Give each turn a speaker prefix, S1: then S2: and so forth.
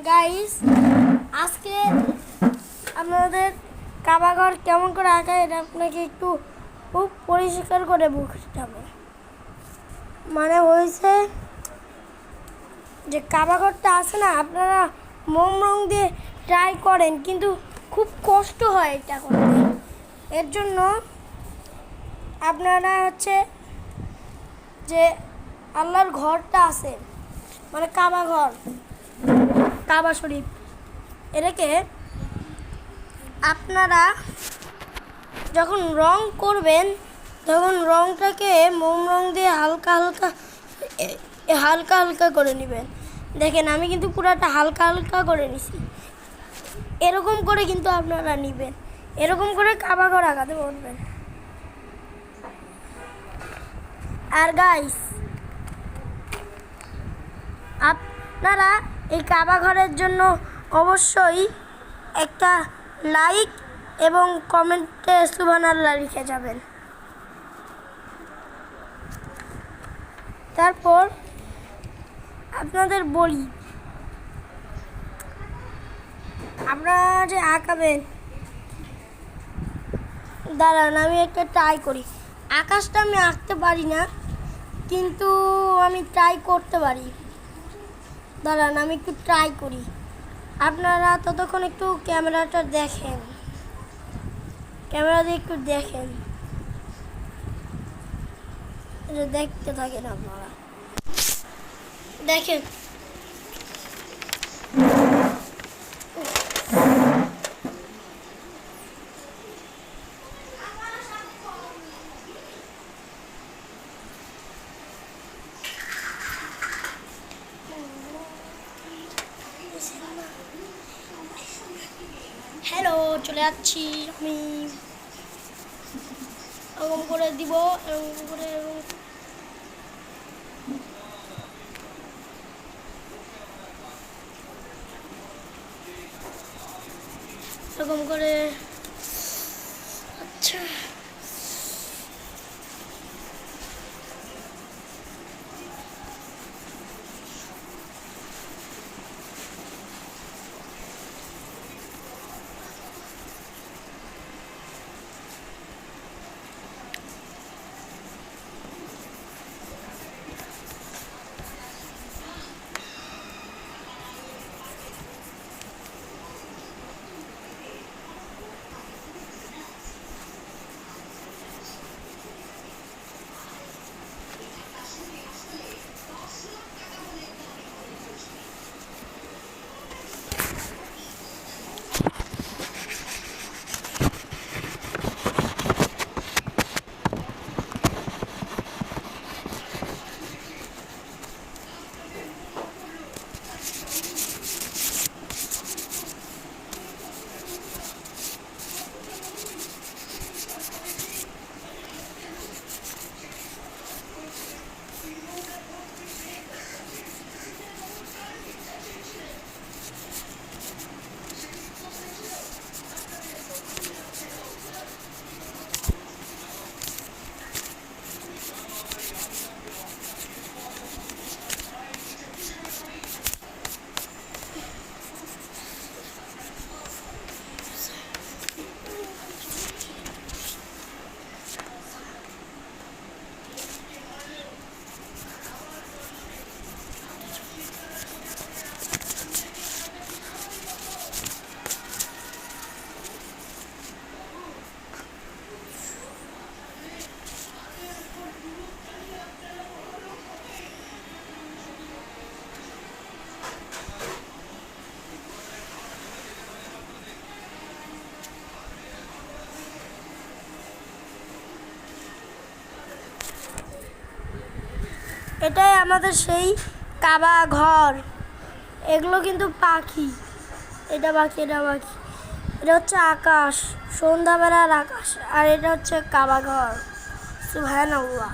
S1: Guys, আজকে আপনাদের কাবা ঘর কেমন করে আঁকা এটা আপনাকে একটু খুব পরিষ্কার করে বুঝতে হবে। মানে হয়েছে যে কাবা ঘরটা আছে না, আপনারা মোম রং দিয়ে ট্রাই করেন কিন্তু খুব কষ্ট হয় এটা করতে। এর জন্য আপনারা যে আল্লাহর ঘরটা আছে, মানে কাবা ঘর, কাবা শরীফ, এটাকে আপনারা যখন রং করবেন তখন রংটাকে মোম রং দিয়ে হালকা হালকা করে নেবেন। দেখেন আমি কিন্তু পুরাটা হালকা করে নিছি। এরকম করে কিন্তু আপনারা নেবেন, এরকম করে কাবা ঘর আঁকাতে পারবেন। আর গাইস, আপনারা এই কাবা ঘরের জন্য অবশ্যই একটা লাইক এবং কমেন্টে সুবহানাল্লাহ লিখে যাবেন। তারপর আপনাদের বলি, আপনারা যে আঁকাবেন, দাঁড়ান আমি একটা ট্রাই করি। আকাশটা আমি আঁকতে পারি না, কিন্তু আমি ট্রাই করতে পারি। দাঁড়ান আমি একটু ট্রাই করি, আপনারা ততক্ষণ একটু ক্যামেরাটা দেখেন, ক্যামেরা দিয়ে একটু দেখেন, দেখতে থাকেন আপনারা, দেখেন। হ্যালো, চলে যাচ্ছি আমি। এরকম করে দিব, এরকম করে এরকম করে। আচ্ছা, এটাই আমাদের সেই কাবা ঘর। এগুলো কিন্তু পাখি, এটা পাখি, এটা হচ্ছে আকাশ, সন্ধ্যাবেলার আকাশ। আর এটা হচ্ছে কাবা ঘর। সুবহানাল্লাহ।